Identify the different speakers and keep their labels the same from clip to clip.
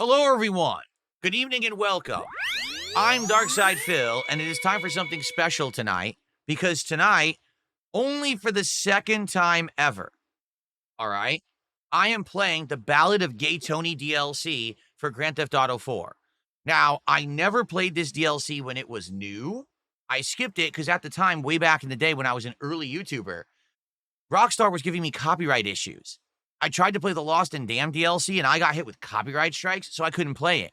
Speaker 1: Hello, everyone. Good evening and welcome. I'm Darkside Phil, and it is time for something special tonight because tonight, only for the second time ever, all right, I am playing the Ballad of Gay Tony DLC for Grand Theft Auto 4. Now, I never played this DLC when it was new. I skipped it because at the time, way back in the day when I was an early YouTuber, Rockstar was giving me copyright issues. I tried to play the Lost and Damned DLC and I got hit with copyright strikes, so I couldn't play it.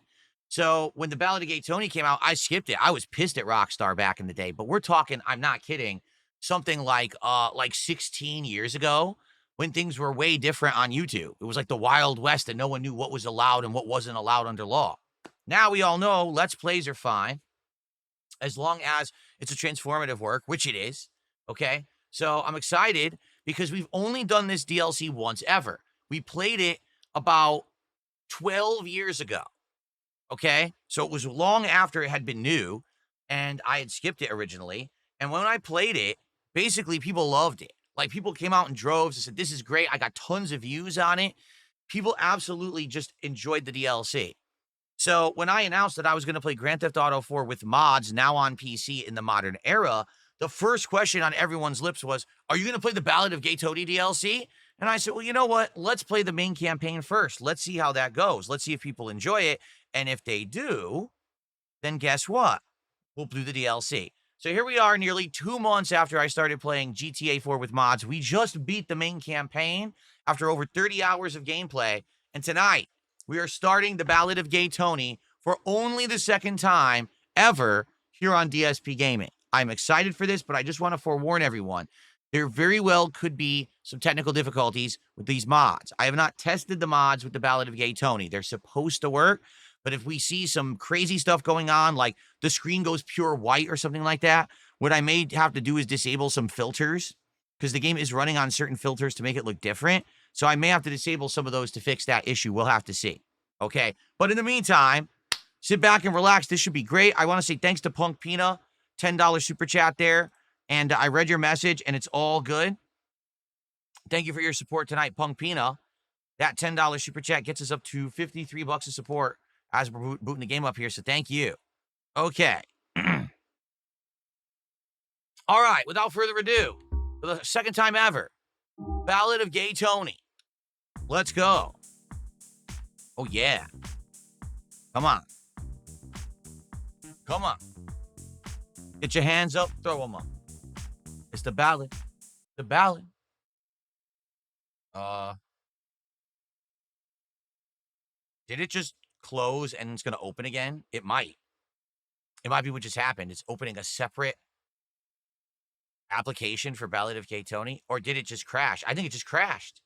Speaker 1: So when the Ballad of Gay Tony came out, I skipped it. I was pissed at Rockstar back in the day, but we're talking, I'm not kidding, something like 16 years ago when things were way different on YouTube. It was like the Wild West and no one knew what was allowed and what wasn't allowed under law. Now we all know Let's Plays are fine as long as it's a transformative work, which it is. Okay. So I'm excited because we've only done this DLC once ever. We played it about 12 years ago. Okay. So it was long after it had been new and I had skipped it originally. And when I played it, basically people loved it. Like people came out in droves and said, this is great. I got tons of views on it. People absolutely just enjoyed the DLC. So when I announced that I was going to play Grand Theft Auto 4 with mods now on PC in the modern era, the first question on everyone's lips was, are you going to play the Ballad of Gay Tony DLC? And I said, well, you know what? Let's play the main campaign first. Let's see how that goes. Let's see if people enjoy it. And if they do, then guess what? We'll do the DLC. So here we are nearly 2 months after I started playing GTA 4 with mods. We just beat the main campaign after over 30 hours of gameplay. And tonight, we are starting the Ballad of Gay Tony for only the second time ever here on DSPGaming. I'm excited for this, but I just want to forewarn everyone. There very well could be some technical difficulties with these mods. I have not tested the mods with the Ballad of Gay Tony. They're supposed to work, but if we see some crazy stuff going on, like the screen goes pure white or something like that, what I may have to do is disable some filters because the game is running on certain filters to make it look different. So I may have to disable some of those to fix that issue. We'll have to see. Okay. But in the meantime, sit back and relax. This should be great. I want to say thanks to Punk Pina, $10 super chat there. And I read your message and it's all good. Thank you for your support tonight, Punk Pina. That $10 super chat gets us up to 53 bucks of support as we're booting the game up here. So thank you. Okay. All right. Without further ado, for the second time ever, Ballad of Gay Tony. Let's go. Oh, yeah. Come on. Come on. Get your hands up. Throw them up. It's the ballad. The ballad. Did it just close and it's going to open again? It might. It might be what just happened. It's opening a separate application for Ballad of Gay Tony. Or did it just crash? I think it just crashed.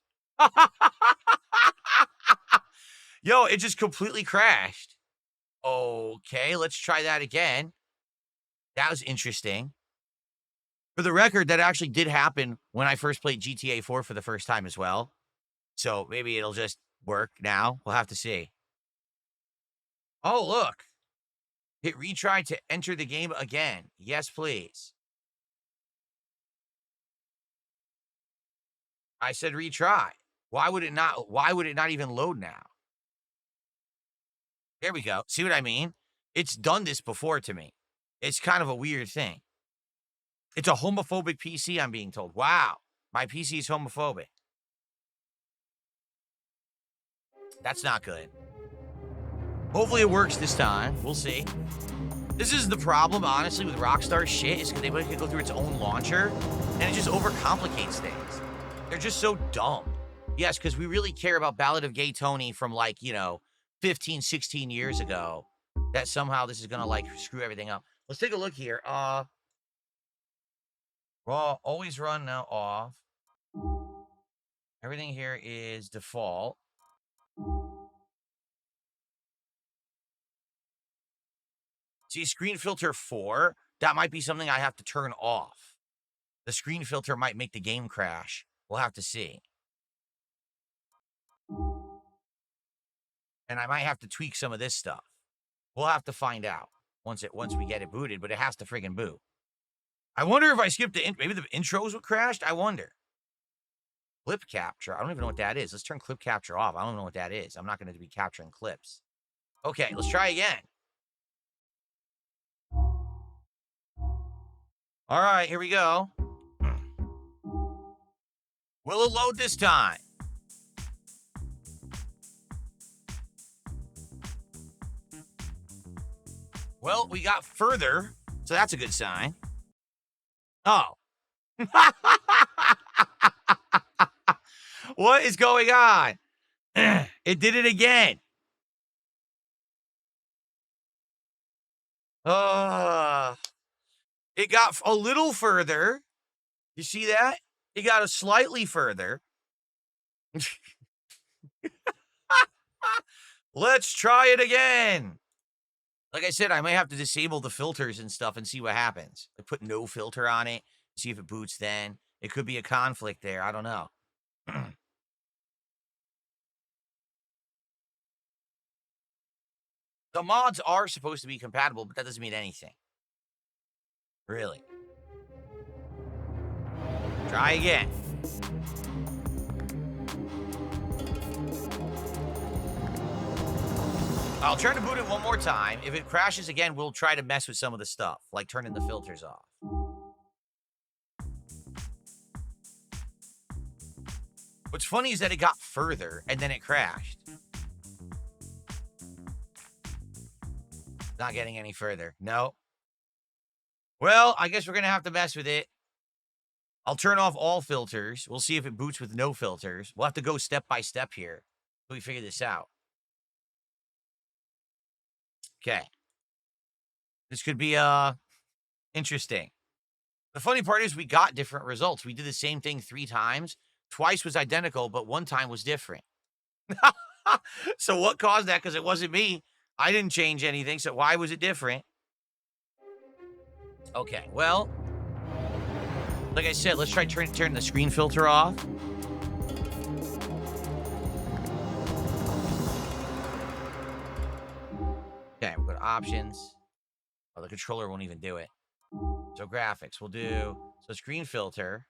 Speaker 1: Yo, it just completely crashed. Okay, let's try that again. That was interesting. For the record, that actually did happen when I first played GTA 4 for the first time as well. So maybe it'll just work now. We'll have to see. Oh, look. Hit retry to enter the game again. Yes, please. I said retry. Why would it not even load now? There we go. See what I mean? It's done this before to me. It's kind of a weird thing. It's a homophobic PC, I'm being told. Wow. My PC is homophobic. That's not good. Hopefully it works this time. We'll see. This is the problem, honestly, with Rockstar shit, is because they let it go through its own launcher, and it just overcomplicates things. They're just so dumb. Yes, because we really care about Ballad of Gay Tony from, 15, 16 years ago, that somehow this is going to, screw everything up. Let's take a look here. Raw, always run now off. Everything here is default. See, screen filter 4, that might be something I have to turn off. The screen filter might make the game crash. We'll have to see. And I might have to tweak some of this stuff. We'll have to find out once we get it booted, but it has to friggin' boot. I wonder if I skip maybe the intros would crashed. I wonder. Clip capture. I don't even know what that is. Let's turn clip capture off. I don't know what that is. I'm not going to be capturing clips. Okay, let's try again. All right, here we go. Will it load this time? Well, we got further, so that's a good sign. Oh. What is going on? It did it again. Uh, it got a little further. You see that? It got a slightly further. Let's try it again. Like I said, I might have to disable the filters and stuff and see what happens. I put no filter on it, see if it boots then. It could be a conflict there. I don't know. The mods are supposed to be compatible, but that doesn't mean anything. Really. Try again. I'll try to boot it one more time. If it crashes again, we'll try to mess with some of the stuff, like turning the filters off. What's funny is that it got further and then it crashed. Not getting any further. No. Well, I guess we're going to have to mess with it. I'll turn off all filters. We'll see if it boots with no filters. We'll have to go step by step here until we figure this out. Okay. This could be interesting. The funny part is we got different results. We did the same thing 3 times. Twice was identical, but one time was different. So what caused that? Because it wasn't me. I didn't change anything, so why was it different? Okay, well, like I said, let's try turn the screen filter off. Okay, we'll go to options. Oh, the controller won't even do it. So graphics, we'll do, so screen filter.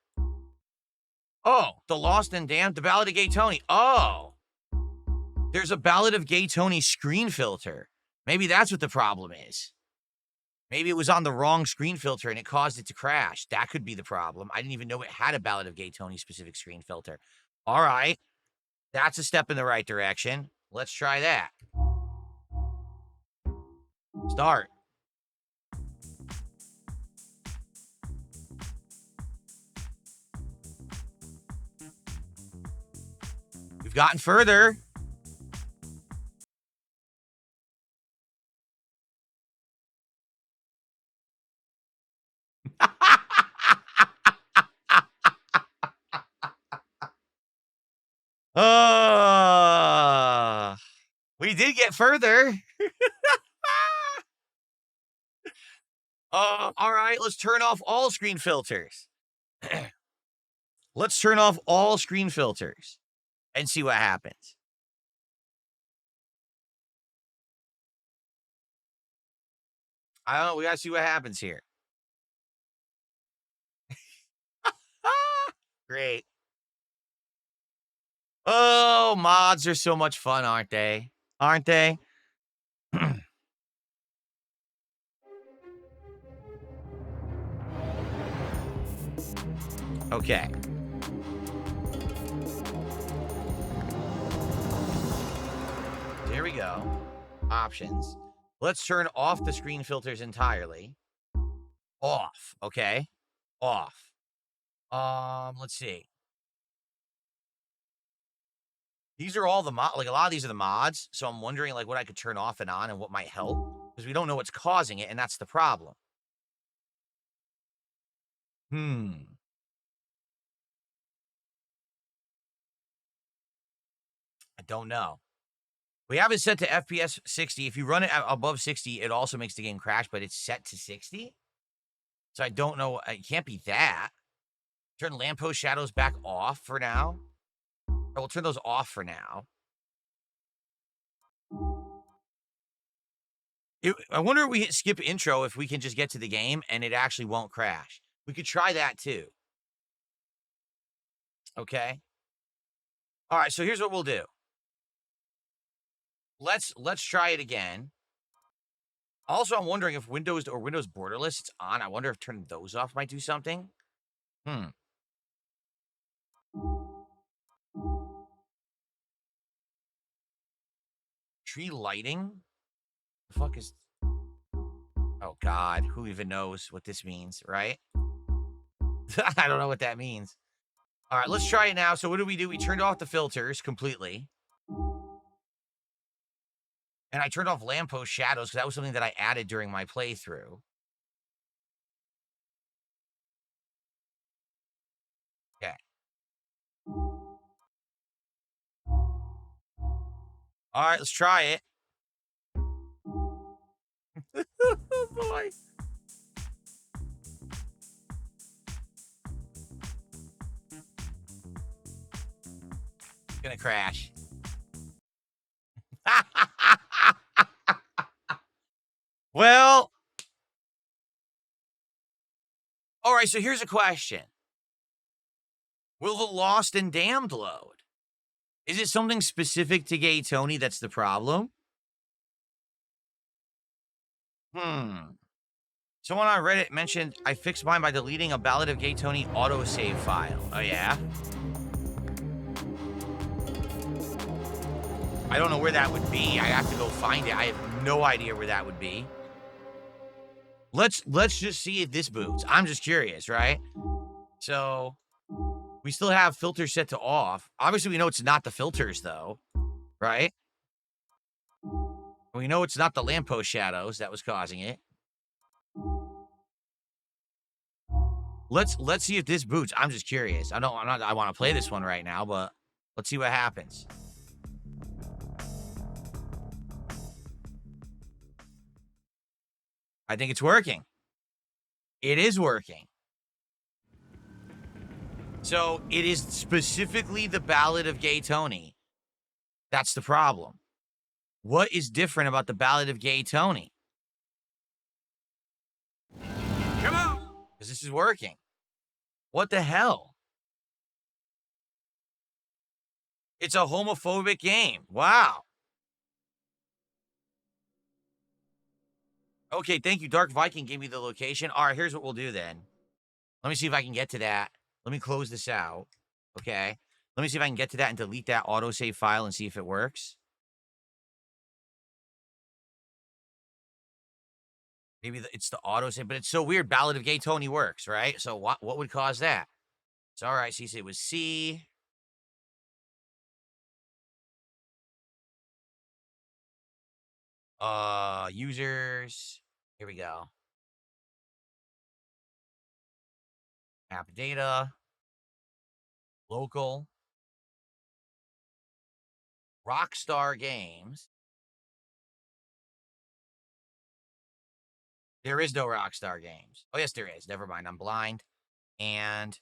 Speaker 1: Oh, the Lost and Damned, the Ballad of Gay Tony. Oh, there's a Ballad of Gay Tony screen filter. Maybe that's what the problem is. Maybe it was on the wrong screen filter and it caused it to crash. That could be the problem. I didn't even know it had a Ballad of Gay Tony specific screen filter. All right. That's a step in the right direction. Let's try that. Start. We've gotten further. We did get further. All right, let's turn off all screen filters. Let's turn off all screen filters and see what happens. I don't know. We got to see what happens here. Great. Oh, mods are so much fun, aren't they? Aren't they? Okay. There we go. Options. Let's turn off the screen filters entirely. Off. Okay. Off. Let's see. These are all the like a lot of these are the mods, so I'm wondering like what I could turn off and on and what might help because we don't know what's causing it, and that's the problem. I don't know. We have it set to FPS 60. If you run it above 60, it also makes the game crash, but it's set to 60. So I don't know. It can't be that. Turn lamppost shadows back off for now. Or we'll turn those off for now. I wonder if we hit skip intro if we can just get to the game and it actually won't crash. We could try that too. Okay. All right. So here's what we'll do. let's try it again. Also, I'm wondering if Windows or Windows borderless it's on. I wonder if turning those off might do something. Hmm. Tree lighting? The fuck is Oh god, who even knows what this means, right? I don't know what that means. All right, let's try it now. So what do? We turned off the filters completely. And I turned off lamppost shadows because that was something that I added during my playthrough. Okay. All right, let's try it. Oh boy. It's gonna crash. Well, all right, so here's a question. Will the Lost and Damned load? Is it something specific to Gay Tony that's the problem? Hmm. Someone on Reddit mentioned I fixed mine by deleting a Ballad of Gay Tony autosave file. Oh, yeah? I don't know where that would be. I have to go find it. I have no idea where that would be. Let's just see if this boots. I'm just curious, right? So we still have filters set to off. Obviously, we know it's not the filters, though, right? We know it's not the lamppost shadows that was causing it. Let's see if this boots. I'm just curious. I want to play this one right now, but let's see what happens. I think it's working. It is working. So it is specifically the Ballad of Gay Tony. That's the problem. What is different about the Ballad of Gay Tony? Come on! Because this is working. What the hell? It's a homophobic game. Wow. Okay, thank you. Dark Viking gave me the location. All right, here's what we'll do then. Let me see if I can get to that. Let me close this out. Okay. Let me see if I can get to that and delete that autosave file and see if it works. Maybe it's the autosave, but it's so weird. Ballad of Gay Tony works, right? So what would cause that? It's all right. So it was C. Users. Here we go. App data. Local. Rockstar Games. There is no Rockstar Games. Oh, yes, there is. Never mind. I'm blind. And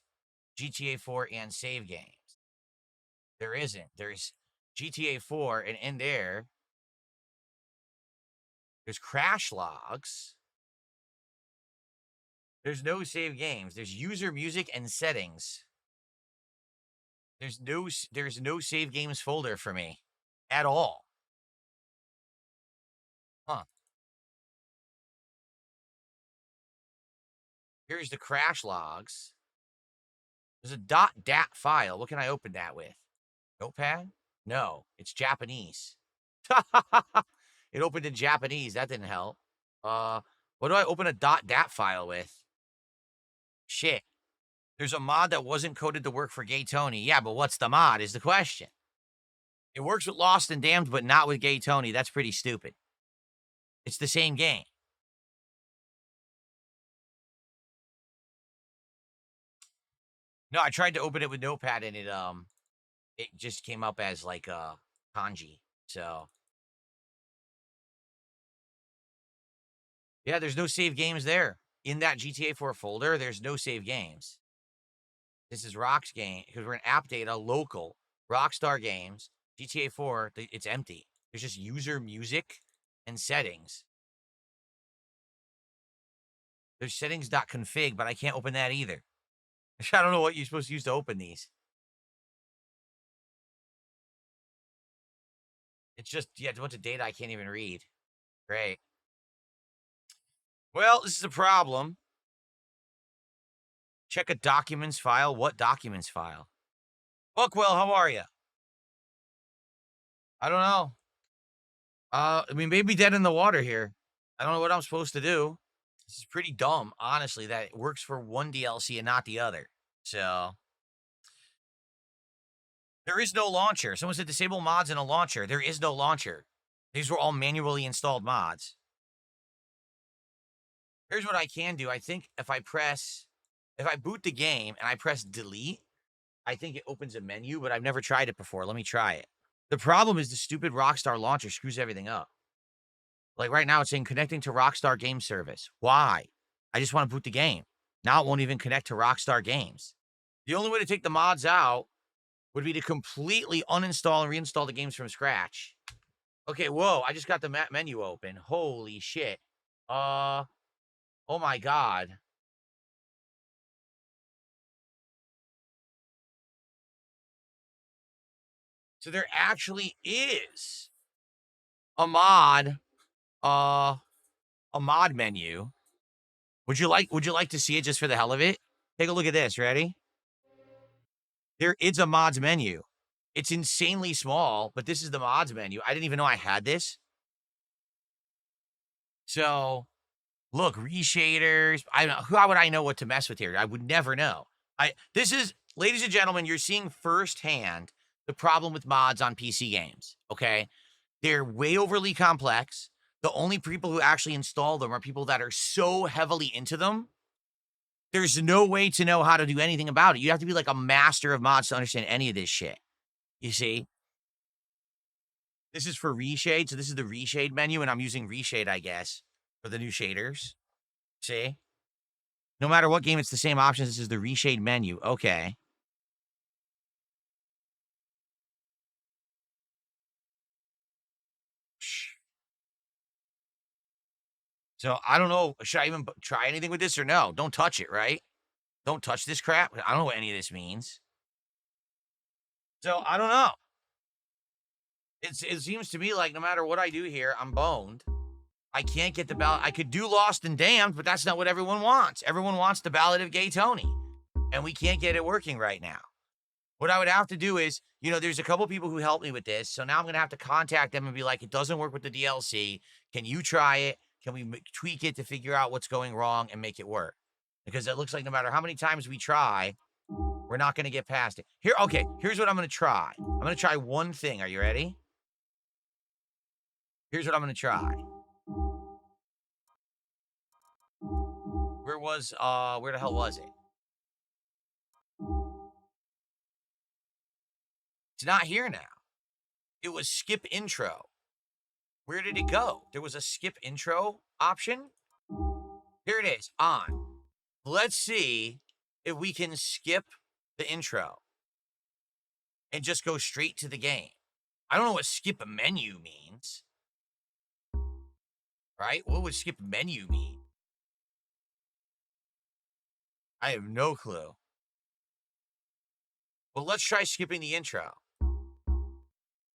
Speaker 1: GTA 4 and save games. There isn't. There's GTA 4, and in there's crash logs. There's no save games. There's user music and settings. There's no save games folder for me at all. Huh. Here's the crash logs. There's a .dat file. What can I open that with? Notepad? No, it's Japanese. It opened in Japanese. That didn't help. What do I open a .dat file with? Shit. There's a mod that wasn't coded to work for Gay Tony. Yeah, but what's the mod is the question. It works with Lost and Damned, but not with Gay Tony. That's pretty stupid. It's the same game. No, I tried to open it with Notepad and it just came up as like kanji. So yeah, there's no save games there. In that GTA 4 folder, there's no save games. This is Rock's game because we're in app data, local, Rockstar Games, GTA 4, it's empty. There's just user music and settings. There's settings.config, but I can't open that either. I don't know what you're supposed to use to open these. It's just, yeah, a bunch of data I can't even read. Great. Well, this is a problem. Check a documents file. What documents file? Bookwell, how are you? I don't know. I mean, maybe dead in the water here. I don't know what I'm supposed to do. This is pretty dumb, honestly, that it works for one DLC and not the other. So, there is no launcher. Someone said disable mods in a launcher. There is no launcher. These were all manually installed mods. Here's what I can do. I think if I boot the game and I press delete, I think it opens a menu, but I've never tried it before. Let me try it. The problem is the stupid Rockstar launcher screws everything up. Like right now, it's saying connecting to Rockstar Game Service. Why? I just want to boot the game. Now it won't even connect to Rockstar Games. The only way to take the mods out would be to completely uninstall and reinstall the games from scratch. Okay, whoa, I just got the menu open. Holy shit. Oh my God. So there actually is a mod menu. Would you like to see it just for the hell of it? Take a look at this. Ready? There is a mods menu. It's insanely small, but this is the mods menu. I didn't even know I had this. So, look, reshaders. I don't know. How would I know what to mess with here? I would never know. This is, ladies and gentlemen, you're seeing firsthand the problem with mods on PC games. Okay, they're way overly complex. The only people who actually install them are people that are so heavily into them. There's no way to know how to do anything about it. You have to be like a master of mods to understand any of this shit. You see? This is for reshade. So this is the reshade menu, and I'm using reshade, I guess, for the new shaders. See? No matter what game, it's the same options. This is the reshade menu. Okay. So I don't know. Should I even try anything with this or no? Don't touch it, right? Don't touch this crap. I don't know what any of this means. So I don't know. It seems to me like no matter what I do here, I'm boned. I can't get the ballot. I could do Lost and Damned, but that's not what everyone wants. Everyone wants the Ballad of Gay Tony, and we can't get it working right now. What I would have to do is, there's a couple people who helped me with this, so now I'm going to have to contact them and be like, it doesn't work with the DLC. Can you try it? Can we tweak it to figure out what's going wrong and make it work? Because it looks like no matter how many times we try, we're not going to get past it. Okay, here's what I'm going to try. I'm going to try one thing. Are you ready? Here's what I'm going to try. Where the hell was it? It's not here now. It was skip intro. Where did it go? There was a skip intro option. Here it is, on. Let's see if we can skip the intro and just go straight to the game. I don't know what skip a menu means. Right? What would skip menu mean? I have no clue. But let's try skipping the intro.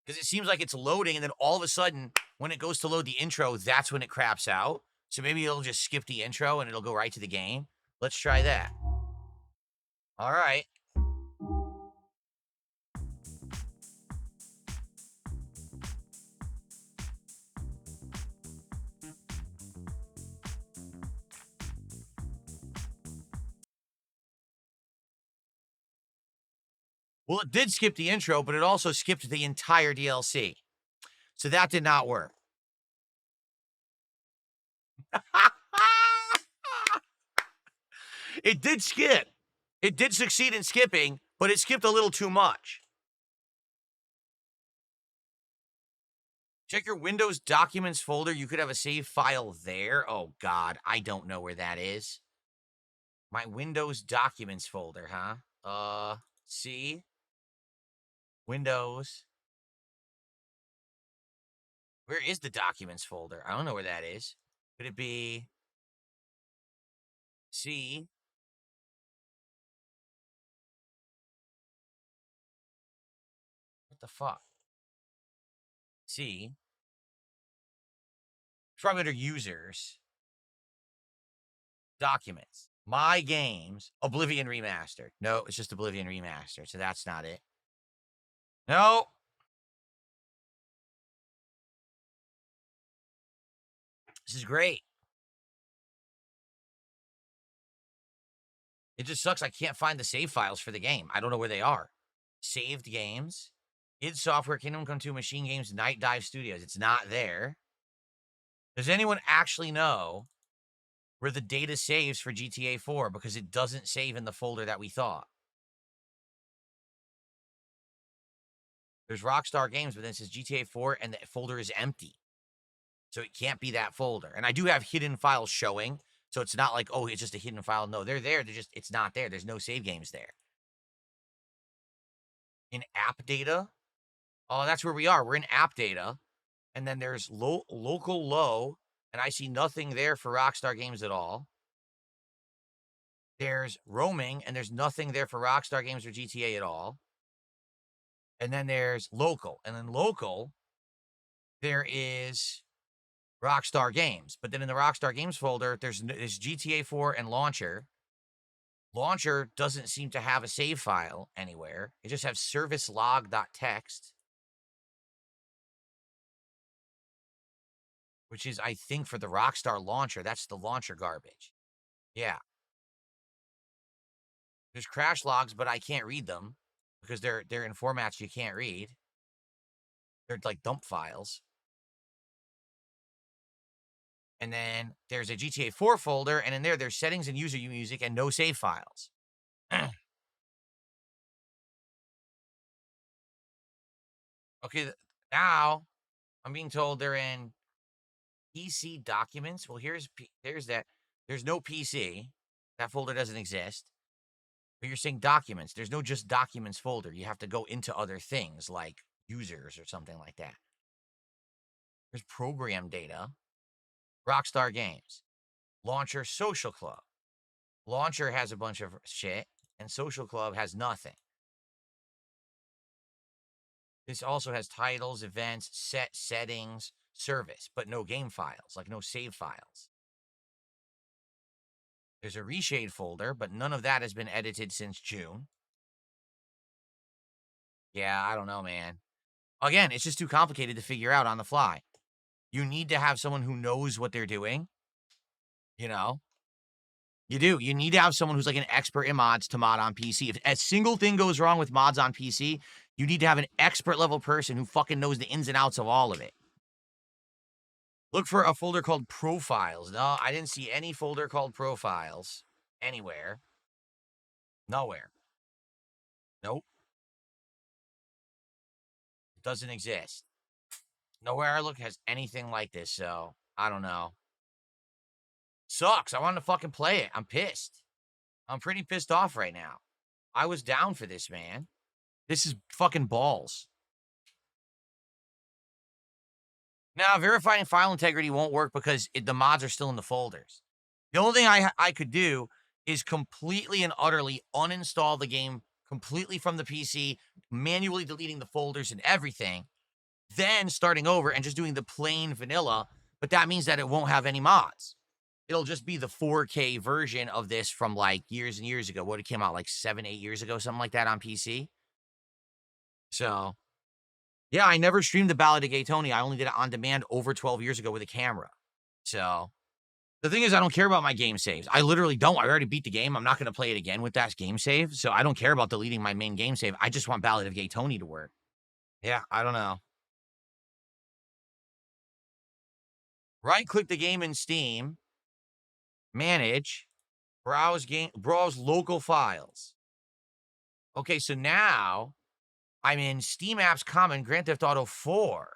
Speaker 1: Because it seems like it's loading, and then all of a sudden, when it goes to load the intro, that's when it craps out. So maybe it'll just skip the intro and it'll go right to the game. Let's try that. All right. Well, it did skip the intro, but it also skipped the entire DLC. So that did not work. It did skip. It did succeed in skipping, but it skipped a little too much. Check your Windows Documents folder. You could have a save file there. Oh, God. I don't know where that is. My Windows Documents folder, huh? See? Windows. Where is the Documents folder? I don't know where that is. Could it be C? What the fuck? See, it's probably under users, documents, my games, Oblivion Remastered. No, it's just Oblivion Remastered, so that's not it. No. This is great. It just sucks I can't find the save files for the game. I don't know where they are. Saved games, id Software, Kingdom Come 2, Machine Games, Night Dive Studios. It's not there. Does anyone actually know where the data saves for GTA 4? Because it doesn't save in the folder that we thought. There's Rockstar Games, but then it says GTA 4 and the folder is empty. So it can't be that folder. And I do have hidden files showing. So it's not like, oh, it's just a hidden file. No, they're there. It's not there. There's no save games there. In app data, oh, that's where we are. We're in app data. And then there's local low. And I see nothing there for Rockstar Games at all. There's roaming. And there's nothing there for Rockstar Games or GTA at all. And then there's local. And then local, there is Rockstar Games. But then in the Rockstar Games folder, there's GTA 4 and Launcher. Launcher doesn't seem to have a save file anywhere. It just has servicelog.txt, which is, I think, for the Rockstar Launcher. That's the launcher garbage. Yeah. There's crash logs, but I can't read them because they're in formats you can't read. They're like dump files. And then there's a GTA 4 folder, and in there's settings and user music and no save files. Okay, now I'm being told they're in PC documents. Well, there's that. There's no PC. That folder doesn't exist. But you're saying documents. There's no just documents folder. You have to go into other things like users or something like that. There's program data. Rockstar Games. Launcher Social Club. Launcher has a bunch of shit, and Social Club has nothing. This also has titles, events, settings, service, but no game files, like no save files. There's a reshade folder, but none of that has been edited since June. Yeah, I don't know, man. Again, it's just too complicated to figure out on the fly. You need to have someone who knows what they're doing. You know? You do. You need to have someone who's like an expert in mods to mod on PC. If a single thing goes wrong with mods on PC, you need to have an expert level person who fucking knows the ins and outs of all of it. Look for a folder called Profiles. No, I didn't see any folder called Profiles anywhere. Nowhere. Nope. It doesn't exist. Nowhere I look has anything like this, so I don't know. Sucks. I wanted to fucking play it. I'm pissed. I'm pretty pissed off right now. I was down for this, man. This is fucking balls. Now, verifying file integrity won't work because the mods are still in the folders. The only thing I could do is completely and utterly uninstall the game completely from the PC, manually deleting the folders and everything, then starting over and just doing the plain vanilla, but that means that it won't have any mods. It'll just be the 4K version of this from like years and years ago. What, it came out like 7, 8 years ago, something like that on PC. So, yeah, I never streamed the Ballad of Gay Tony. I only did it on demand over 12 years ago with a camera. So, the thing is, I don't care about my game saves. I literally don't. I already beat the game. I'm not going to play it again with that game save. So, I don't care about deleting my main game save. I just want Ballad of Gay Tony to work. Yeah, I don't know. Right-click the game in Steam. Manage. Browse local files. Okay, so now I'm in Steam Apps Common Grand Theft Auto 4.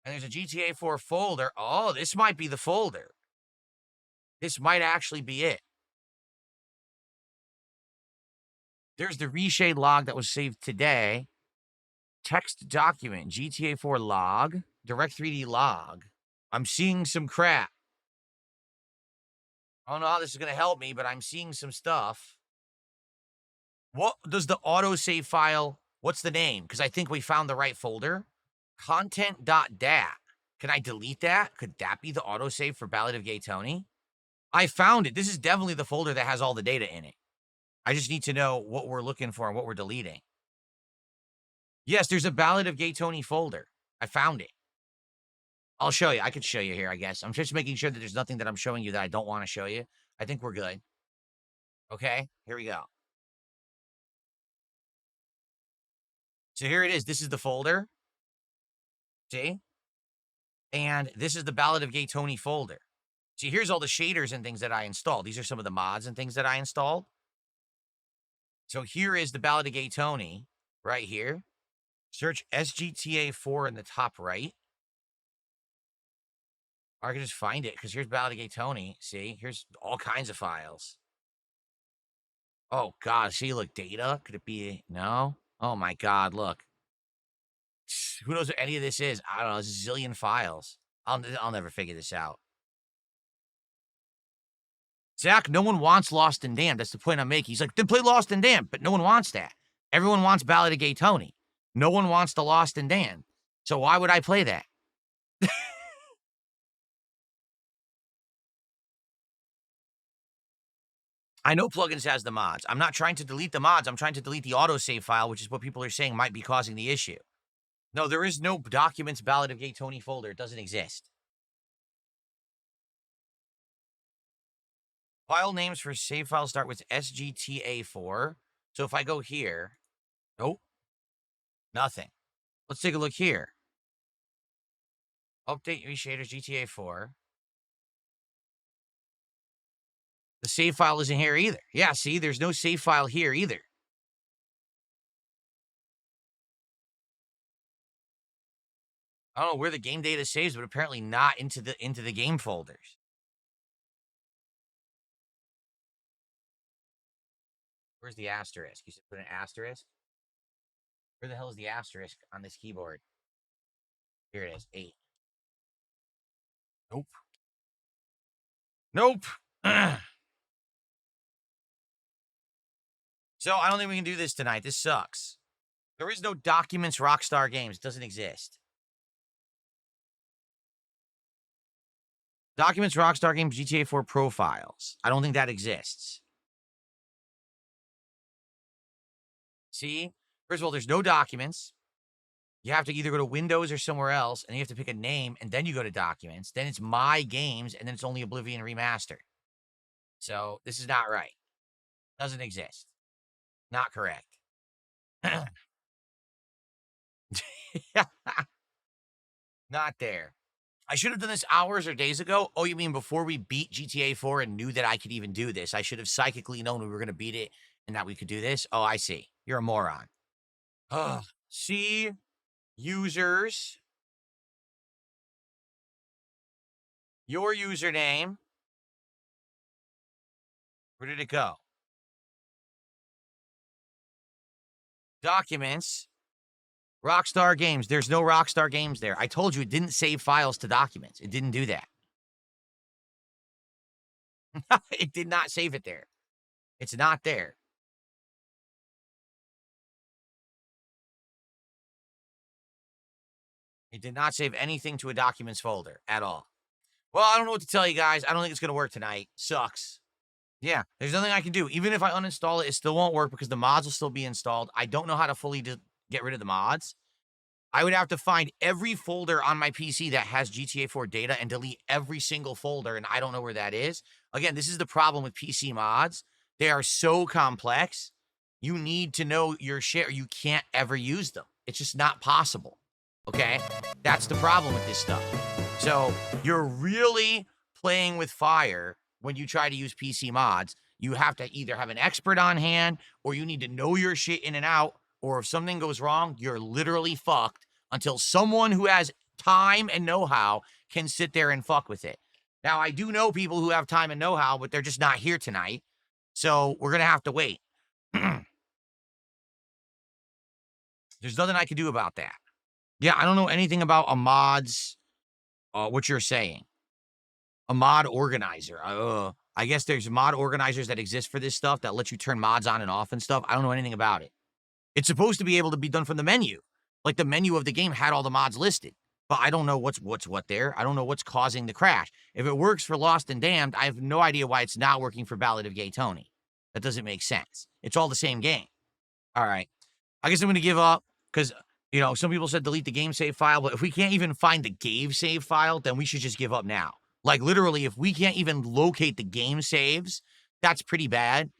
Speaker 1: And there's a GTA 4 folder. Oh, this might be the folder. This might actually be it. There's the reshade log that was saved today. Text document, GTA 4 log, Direct3D log. I'm seeing some crap. I don't know how this is going to help me, but I'm seeing some stuff. What does the autosave file What's the name? Because I think we found the right folder. Content.dat. Can I delete that? Could that be the autosave for Ballad of Gay Tony? I found it. This is definitely the folder that has all the data in it. I just need to know what we're looking for and what we're deleting. Yes, there's a Ballad of Gay Tony folder. I found it. I'll show you. I could show you here, I guess. I'm just making sure that there's nothing that I'm showing you that I don't want to show you. I think we're good. Okay, here we go. So here it is. This is the folder. See? And this is the Ballad of Gay Tony folder. See, here's all the shaders and things that I installed. These are some of the mods and things that I installed. So here is the Ballad of Gay Tony right here. Search SGTA4 in the top right. Or I can just find it because here's Ballad of Gay Tony. See, here's all kinds of files. Oh, God. See, look, data. Could it be? No? Oh, my God. Look. Who knows what any of this is? I don't know. There's a zillion files. I'll never figure this out. Zach, no one wants Lost and Damned. That's the point I'm making. He's like, then play Lost and Damned, but no one wants that. Everyone wants Ballad of Gay Tony. No one wants the Lost and Damned. So why would I play that? I know Plugins has the mods. I'm not trying to delete the mods. I'm trying to delete the autosave file, which is what people are saying might be causing the issue. No, there is no Documents Ballad of Gay Tony folder. It doesn't exist. File names for save files start with SGTA4. So if I go here, nope, nothing. Let's take a look here. Update reshaders GTA4. The save file isn't here either. Yeah, see, there's no save file here either. I don't know where the game data saves, but apparently not into the game folders. Where's the asterisk? You said put an asterisk? Where the hell is the asterisk on this keyboard? Here it is, 8. Nope. Nope. So I don't think we can do this tonight. This sucks. There is no Documents Rockstar Games. It doesn't exist. Documents Rockstar Games GTA 4 profiles. I don't think that exists. See? First of all, there's no documents. You have to either go to Windows or somewhere else, and you have to pick a name, and then you go to Documents. Then it's My Games, and then it's only Oblivion Remastered. So this is not right. Doesn't exist. Not correct. Not there. I should have done this hours or days ago. Oh, you mean before we beat GTA 4 and knew that I could even do this? I should have psychically known we were going to beat it and that we could do this? Oh, I see. You're a moron. See? Users. Your username. Where did it go? Documents. Rockstar Games. There's no Rockstar Games there. I told you it didn't save files to Documents. It didn't do that. It did not save it there. It's not there. It did not save anything to a Documents folder at all. Well, I don't know what to tell you guys. I don't think it's going to work tonight. Sucks. Yeah, there's nothing I can do. Even if I uninstall it, it still won't work because the mods will still be installed. I don't know how to fully get rid of the mods. I would have to find every folder on my PC that has GTA 4 data and delete every single folder, and I don't know where that is. Again, this is the problem with PC mods. They are so complex. You need to know your shit or you can't ever use them. It's just not possible. Okay? That's the problem with this stuff. So you're really playing with fire when you try to use PC mods. You have to either have an expert on hand or you need to know your shit in and out. Or if something goes wrong, you're literally fucked until someone who has time and know-how can sit there and fuck with it. Now, I do know people who have time and know-how, but they're just not here tonight. So we're going to have to wait. There's nothing I can do about that. Yeah, I don't know anything about a mod's, what you're saying. A mod organizer. I guess there's mod organizers that exist for this stuff that let you turn mods on and off and stuff. I don't know anything about it. It's supposed to be able to be done from the menu. Like the menu of the game had all the mods listed. But I don't know what's what there. I don't know what's causing the crash. If it works for Lost and Damned, I have no idea why it's not working for Ballad of Gay Tony. That doesn't make sense. It's all the same game. All right. I guess I'm going to give up because, some people said delete the game save file, but if we can't even find the game save file, then we should just give up now. Like literally, if we can't even locate the game saves, that's pretty bad.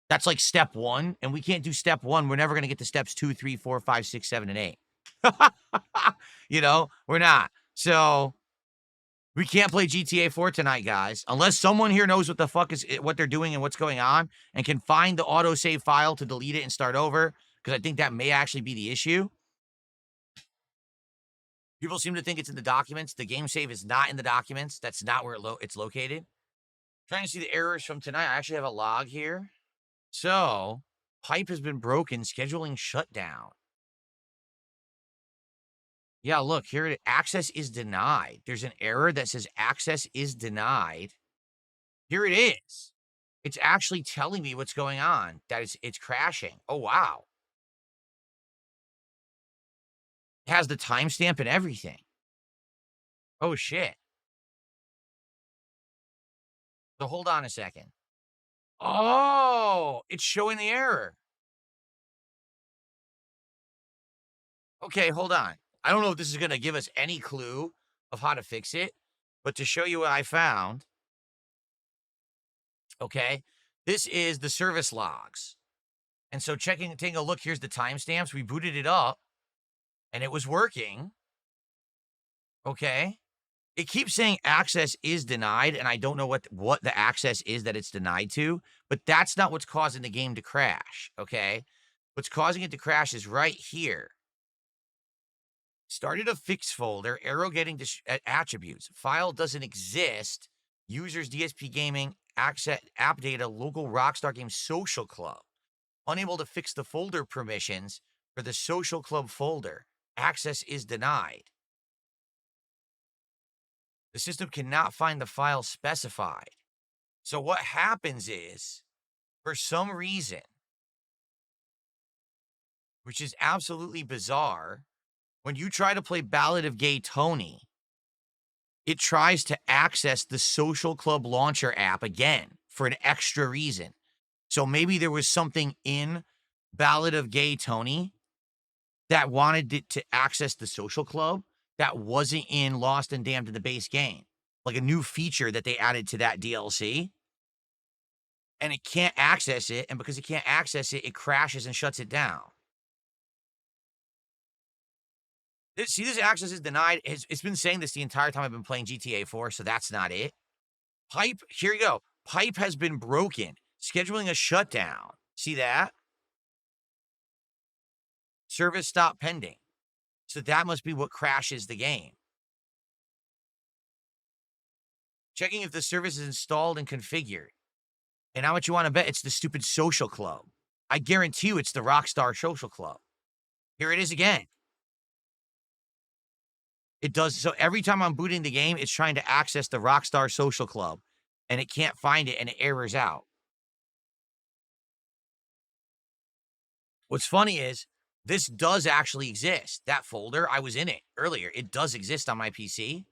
Speaker 1: That's like step 1, and we can't do step 1. We're never going to get to steps 2, 3, 4, 5, 6, 7, and 8. We're not. So we can't play GTA 4 tonight, guys, unless someone here knows what the fuck is what they're doing and what's going on and can find the autosave file to delete it and start over, because I think that may actually be the issue. People seem to think it's in the documents. The game save is not in the documents. That's not where it's located. Trying to see the errors from tonight. I actually have a log here. So, pipe has been broken, scheduling shutdown. Yeah, look, here access is denied. There's an error that says access is denied. Here it is. It's actually telling me what's going on, that it's crashing. Oh, wow. It has the timestamp and everything. Oh, shit. So hold on a second. Oh, it's showing the error. Okay, hold on. I don't know if this is going to give us any clue of how to fix it, but to show you what I found, okay, this is the service logs. And so taking a look, here's the timestamps. We booted it up, and it was working. Okay. It keeps saying access is denied, and I don't know what the access is that it's denied to, but that's not what's causing the game to crash, okay? What's causing it to crash is right here. Started a fix folder, arrow getting attributes. File doesn't exist. Users DSPGaming, access app data, local Rockstar Games social club. Unable to fix the folder permissions for the social club folder. Access is denied. The system cannot find the file specified. So what happens is, for some reason, which is absolutely bizarre, when you try to play Ballad of Gay Tony, it tries to access the Social Club Launcher app again for an extra reason. So maybe there was something in Ballad of Gay Tony that wanted it to access the Social Club that wasn't in Lost and Damned in the base game. Like a new feature that they added to that DLC. And it can't access it, and because it can't access it, it crashes and shuts it down. This access is denied. It's been saying this the entire time I've been playing GTA 4, so that's not it. Pipe, here you go. Pipe has been broken. Scheduling a shutdown. See that? Service stop pending. So that must be what crashes the game. Checking if the service is installed and configured. And how much you want to bet it's the stupid social club. I guarantee you it's the Rockstar Social Club. Here it is again. It does. So every time I'm booting the game, it's trying to access the Rockstar Social Club. And it can't find it, and it errors out. What's funny is, this does actually exist. That folder, I was in it earlier. It does exist on my PC.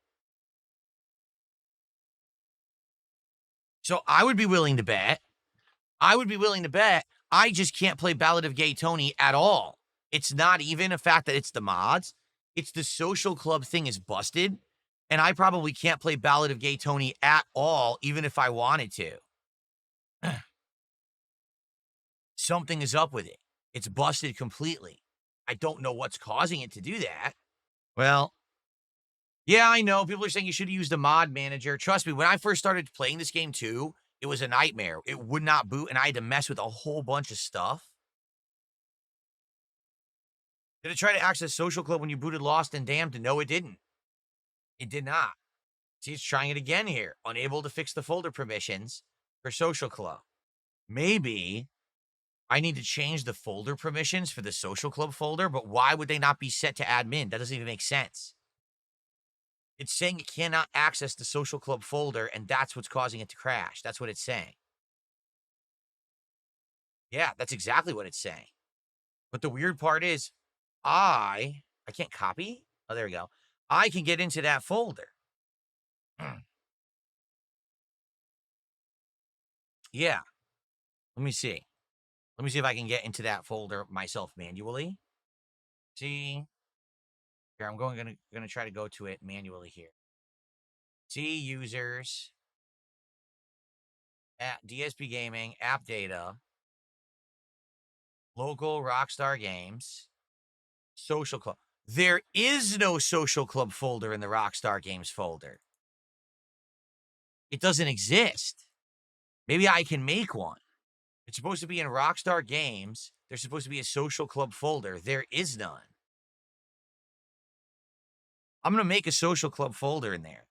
Speaker 1: So I would be willing to bet. I just can't play Ballad of Gay Tony at all. It's not even a fact that it's the mods. It's the social club thing is busted. And I probably can't play Ballad of Gay Tony at all, even if I wanted to. Something is up with it. It's busted completely. I don't know what's causing it to do that. Well, yeah, I know. People are saying you should have used a mod manager. Trust me, when I first started playing this game too, it was a nightmare. It would not boot, and I had to mess with a whole bunch of stuff. Did it try to access Social Club when you booted Lost and Damned? No, it didn't. It did not. See, it's trying it again here. Unable to fix the folder permissions for Social Club. Maybe I need to change the folder permissions for the Social Club folder, but why would they not be set to admin? That doesn't even make sense. It's saying it cannot access the Social Club folder, and that's what's causing it to crash. That's what it's saying. Yeah, that's exactly what it's saying. But the weird part is I can't copy. Oh, there we go. I can get into that folder. Yeah. Let me see. Let me see if I can get into that folder myself manually. See, here I'm gonna try to go to it manually here. See users at DSPGaming app data, local Rockstar Games, social club. There is no social club folder in the Rockstar Games folder. It doesn't exist. Maybe I can make one. It's supposed to be in Rockstar Games. There's supposed to be a social club folder. There is none. I'm going to make a social club folder in there.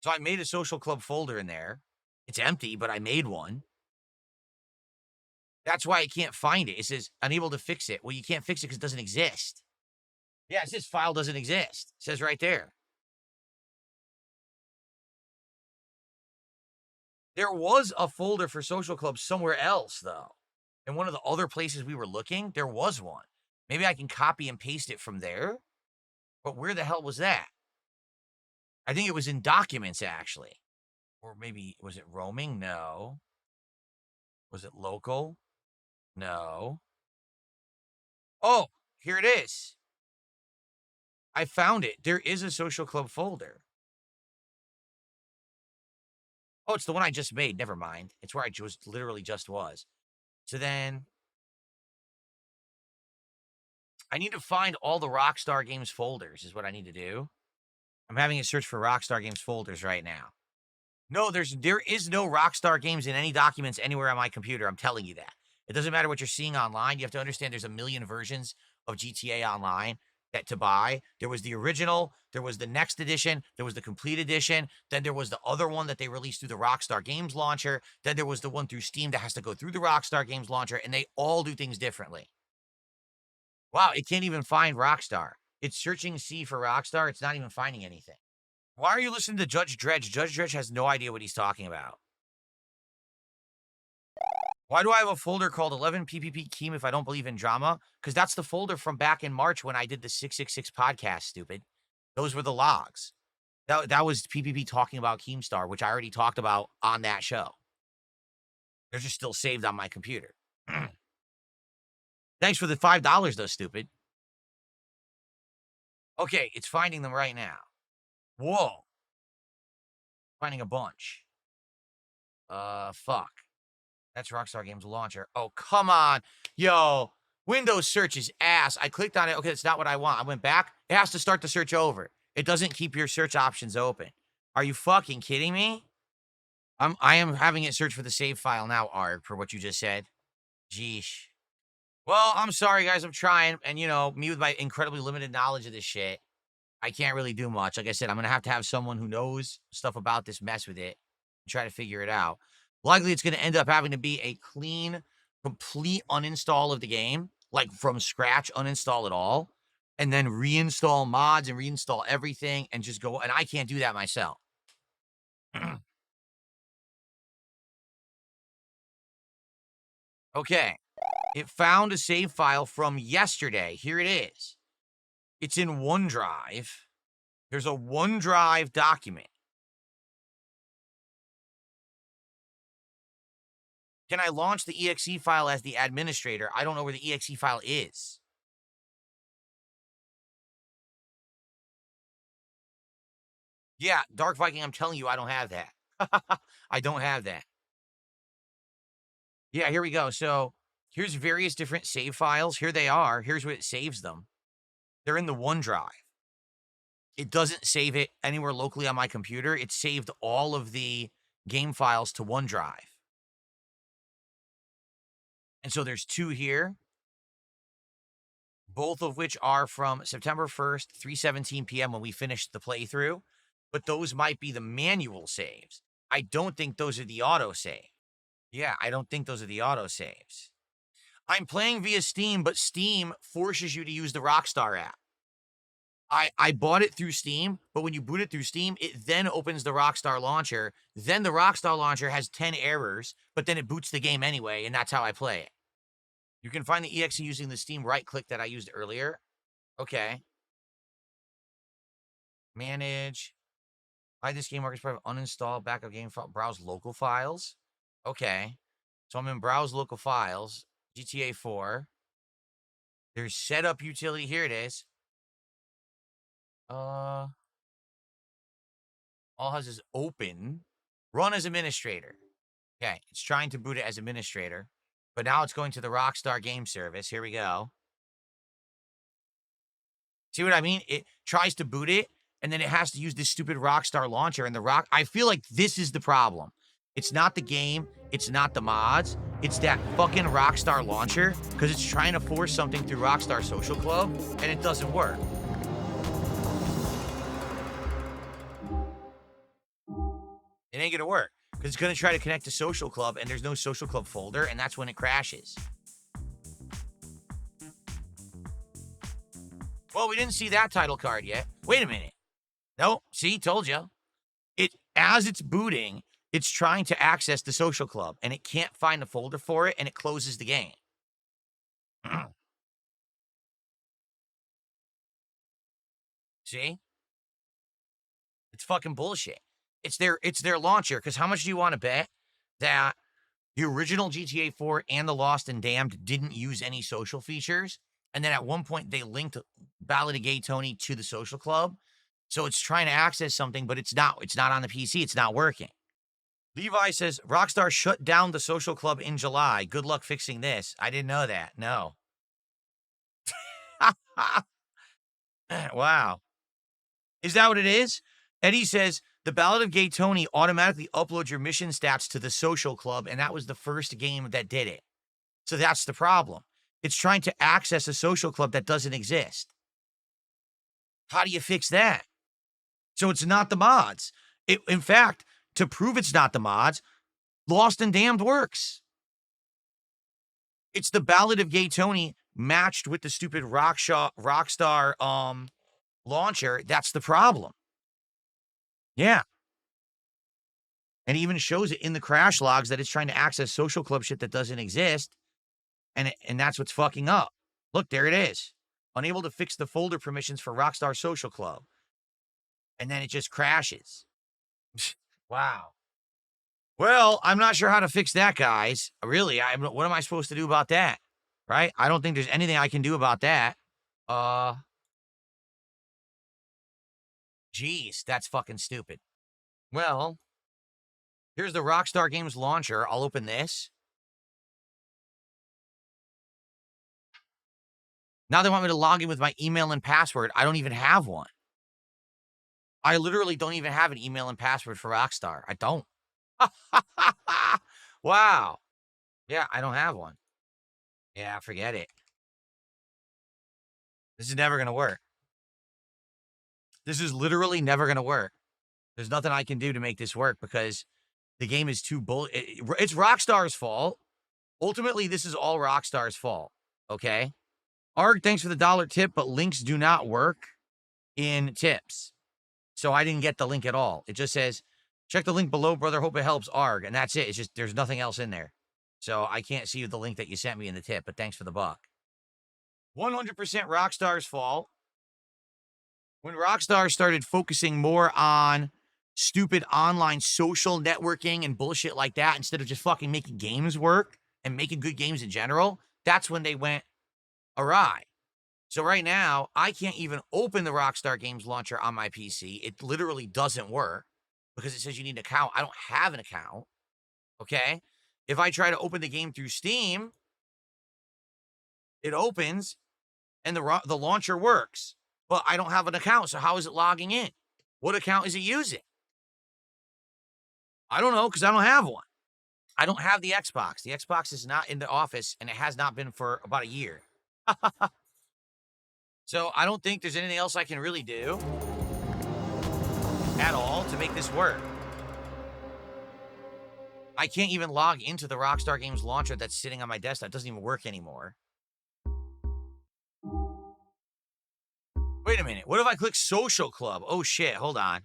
Speaker 1: So I made a social club folder in there. It's empty, but I made one. That's why I can't find it. It says unable to fix it. Well, you can't fix it because it doesn't exist. Yeah, it says file doesn't exist. It says right there. There was a folder for social clubs somewhere else, though. In one of the other places we were looking, there was one. Maybe I can copy and paste it from there. But where the hell was that? I think it was in documents, actually. Or maybe, was it roaming? No. Was it local? No. Oh, here it is. I found it. There is a social club folder. Oh, it's the one I just made. Never mind. It's where I just literally just was. So then I need to find all the Rockstar Games folders is what I need to do. I'm having a search for Rockstar Games folders right now. No, there is no Rockstar Games in any documents anywhere on my computer. I'm telling you that. It doesn't matter what you're seeing online. You have to understand there's a million versions of GTA Online that to buy. There was the original, there was the next edition, there was the complete edition, then there was the other one that they released through the Rockstar Games launcher, then there was the one through Steam that has to go through the Rockstar Games launcher, and they all do things differently. Wow, it can't even find Rockstar. It's searching C for Rockstar. It's not even finding anything. Why are you listening to Judge Dredge? Judge Dredge has no idea what he's talking about. Why do I have a folder called 11 PPP Keem if I don't believe in drama? Because that's the folder from back in March when I did the 666 podcast, stupid. Those were the logs. That was PPP talking about Keemstar, which I already talked about on that show. They're just still saved on my computer. Thanks for the $5, though, stupid. Okay, it's finding them right now. Whoa. Finding a bunch. Fuck. That's Rockstar Games launcher. Oh, come on. Yo, Windows search is ass. I clicked on it. Okay, that's not what I want. I went back. It has to start the search over. It doesn't keep your search options open. Are you fucking kidding me? I am having it search for the save file now, Arg, for what you just said. Jeesh. Well, I'm sorry, guys. I'm trying. And, me with my incredibly limited knowledge of this shit, I can't really do much. Like I said, I'm going to have someone who knows stuff about this mess with it and try to figure it out. Likely, it's going to end up having to be a clean, complete uninstall of the game, like from scratch, uninstall it all, and then reinstall mods and reinstall everything and just go. And I can't do that myself. Okay. It found a save file from yesterday. Here it is. It's in OneDrive. There's a OneDrive document. Can I launch the exe file as the administrator? I don't know where the exe file is. Yeah, Dark Viking, I'm telling you, I don't have that. I don't have that. Yeah, here we go. So here's various different save files. Here they are. Here's where it saves them. They're in the OneDrive. It doesn't save it anywhere locally on my computer. It saved all of the game files to OneDrive. And so there's two here, both of which are from September 1st, 3:17 p.m. when we finished the playthrough. But those might be the manual saves. I don't think those are the auto save. Yeah, I don't think those are the auto saves. I'm playing via Steam, but Steam forces you to use the Rockstar app. I bought it through Steam, but when you boot it through Steam, it then opens the Rockstar launcher. Then the Rockstar launcher has 10 errors, but then it boots the game anyway, and that's how I play it. You can find the exe using the Steam right-click that I used earlier. Okay. Manage. Hide this game markers private. Uninstall backup game file. Browse local files. Okay. So I'm in browse local files. GTA 4. There's setup utility. Here it is. All has is open. Run as administrator. Okay. It's trying to boot it as administrator. But now it's going to the Rockstar game service. Here we go. See what I mean? It tries to boot it, and then it has to use this stupid Rockstar launcher. And I feel like this is the problem. It's not the game. It's not the mods. It's that fucking Rockstar launcher, because it's trying to force something through Rockstar Social Club, and it doesn't work. It ain't gonna work, because it's gonna try to connect to Social Club, and there's no Social Club folder, and that's when it crashes. Well, we didn't see that title card yet. Wait a minute. No, see, told you. As it's booting, it's trying to access the Social Club, and it can't find the folder for it, and it closes the game. See? It's fucking bullshit. It's their launcher, because how much do you want to bet that the original GTA 4 and the Lost and Damned didn't use any social features? And then at one point, they linked Ballad of Gay Tony to the Social Club. So it's trying to access something, but it's not on the PC. It's not working. Levi says, Rockstar shut down the Social Club in July. Good luck fixing this. I didn't know that. No. Wow. Is that what it is? Eddie says, the Ballad of Gay Tony automatically uploads your mission stats to the Social Club, and that was the first game that did it. So that's the problem. It's trying to access a Social Club that doesn't exist. How do you fix that? So it's not the mods. In fact, to prove it's not the mods, Lost and Damned works. It's the Ballad of Gay Tony matched with the stupid Rockstar launcher. That's the problem. Yeah. And it even shows it in the crash logs that it's trying to access Social Club shit that doesn't exist. And that's what's fucking up. Look, there it is. Unable to fix the folder permissions for Rockstar Social Club. And then it just crashes. Wow. Well, I'm not sure how to fix that, guys. Really, what am I supposed to do about that? Right? I don't think there's anything I can do about that. Geez, that's fucking stupid. Well, here's the Rockstar Games launcher. I'll open this. Now they want me to log in with my email and password. I don't even have one. I literally don't even have an email and password for Rockstar. I don't. Wow. Yeah, I don't have one. Yeah, forget it. This is never going to work. This is literally never going to work. There's nothing I can do to make this work because the game is too it's Rockstar's fault. Ultimately, this is all Rockstar's fault. Okay? Arg, thanks for the $1 tip, but links do not work in tips. So I didn't get the link at all. It just says, check the link below, brother. Hope it helps, Arg. And that's it. It's just, there's nothing else in there. So I can't see the link that you sent me in the tip, but thanks for the buck. 100% Rockstar's fault. When Rockstar started focusing more on stupid online social networking and bullshit like that, instead of just fucking making games work and making good games in general, that's when they went awry. So right now, I can't even open the Rockstar Games launcher on my PC. It literally doesn't work because it says you need an account. I don't have an account, okay? If I try to open the game through Steam, it opens and the launcher works. Well, I don't have an account, so how is it logging in? What account is it using? I don't know because I don't have one. I don't have the Xbox. The Xbox is not in the office, and it has not been for about a year. So I don't think there's anything else I can really do at all to make this work. I can't even log into the Rockstar Games launcher that's sitting on my desktop. It doesn't even work anymore. Wait a minute. What if I click Social Club? Oh, shit. Hold on.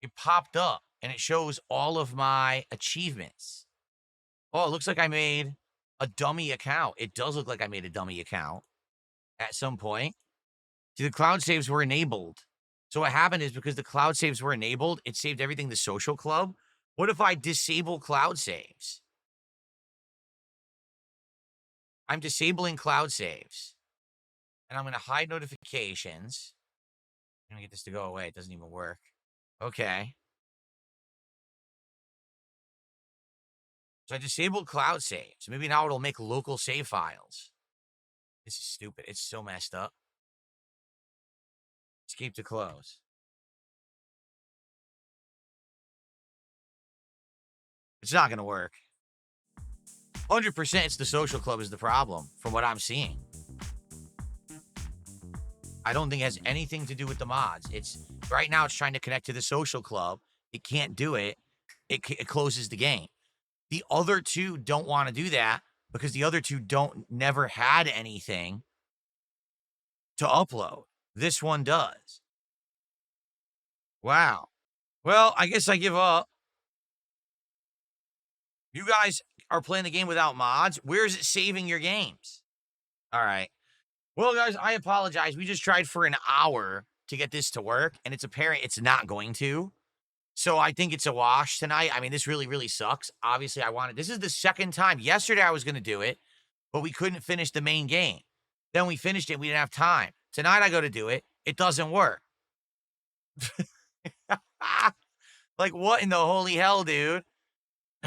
Speaker 1: It popped up, and it shows all of my achievements. Oh, it looks like I made a dummy account. It does look like I made a dummy account at some point. See, the cloud saves were enabled. So what happened is because the cloud saves were enabled, it saved everything the social club. What if I disable cloud saves? I'm disabling cloud saves. And I'm going to hide notifications. I'm going to get this to go away. It doesn't even work. Okay. So I disabled cloud saves. Maybe now it'll make local save files. This is stupid. It's so messed up. Escape to close. It's not going to work. 100% it's the social club is the problem from what I'm seeing. I don't think it has anything to do with the mods. It's right now it's trying to connect to the social club. It can't do it. It closes the game. The other two don't want to do that because the other two never had anything to upload. This one does. Wow. Well, I guess I give up. You guys are playing the game without mods. Where is it saving your games? All right. Well, guys, I apologize. We just tried for an hour to get this to work, and it's apparent it's not going to. So I think it's a wash tonight. I mean, this really, really sucks. Obviously, this is the second time. Yesterday, I was going to do it, but we couldn't finish the main game. Then we finished it. We didn't have time. Tonight, I go to do it. It doesn't work. Like, what in the holy hell, dude?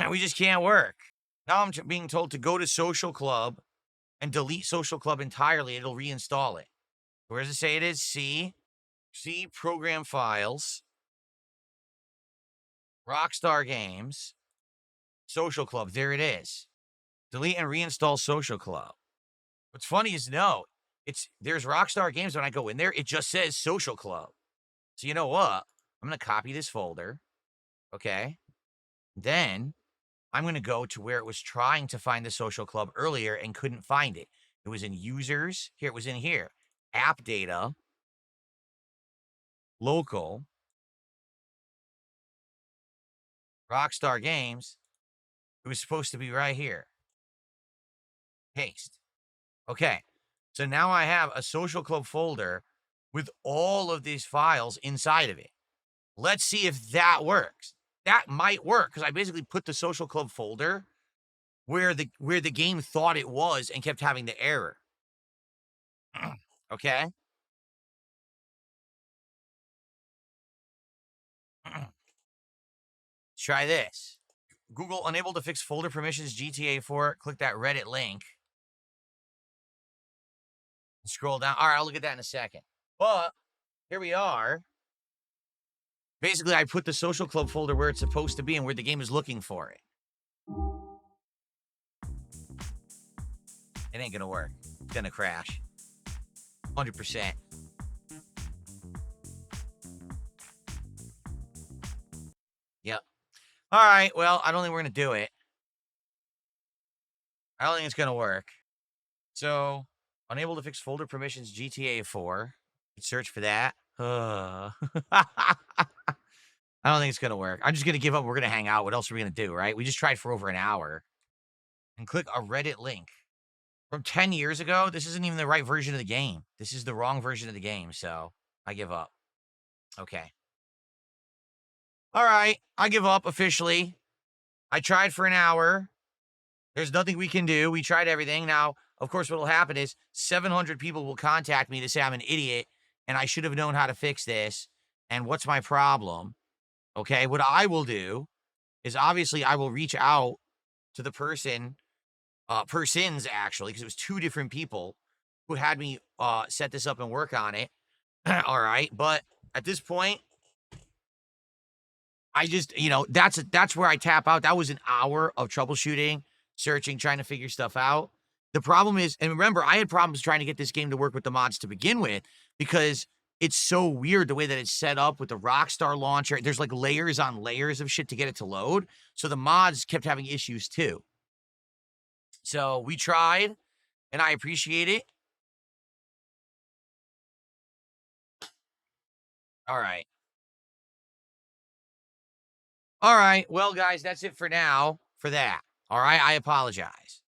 Speaker 1: We just can't work. Now I'm being told to go to Social Club and delete Social Club entirely. It'll reinstall it. Where does it say it is? C Program Files, Rockstar Games, Social Club. There it is. Delete and reinstall Social Club. What's funny is there's Rockstar Games. When I go in there, it just says Social Club. So you know what? I'm going to copy this folder. Okay. Then I'm going to go to where it was trying to find the social club earlier and couldn't find it. It was in users. Here, it was in here. App data. Local. Rockstar Games. It was supposed to be right here. Paste. Okay. So now I have a social club folder with all of these files inside of it. Let's see if that works. That might work because I basically put the social club folder where the game thought it was and kept having the error. Okay. Let's try this. Google unable to fix folder permissions GTA 4. Click that Reddit link. Scroll down. All right, I'll look at that in a second. But here we are. Basically, I put the social club folder where it's supposed to be and where the game is looking for it. It ain't gonna work. It's gonna crash. 100%. Yep. All right, well, I don't think we're gonna do it. I don't think it's gonna work. So, unable to fix folder permissions GTA 4. Search for that. I don't think it's gonna work. I'm just gonna give up. We're gonna hang out. What else are we gonna do, right? We just tried for over an hour. And click a Reddit link. From 10 years ago, this isn't even the right version of the game. This is the wrong version of the game, so I give up. Okay. All right, I give up officially. I tried for an hour. There's nothing we can do. We tried everything. Now, of course, what will happen is 700 people will contact me to say I'm an idiot and I should have known how to fix this. And what's my problem? Okay, what I will do is obviously I will reach out to the persons actually, because it was two different people who had me set this up and work on it. All right, but at this point, I just, that's where I tap out. That was an hour of troubleshooting, searching, trying to figure stuff out. The problem is, and remember, I had problems trying to get this game to work with the mods to begin with because it's so weird the way that it's set up with the Rockstar launcher. There's like layers on layers of shit to get it to load. So the mods kept having issues too. So we tried, and I appreciate it. All right. All right. Well, guys, that's it for now for that. All right. I apologize.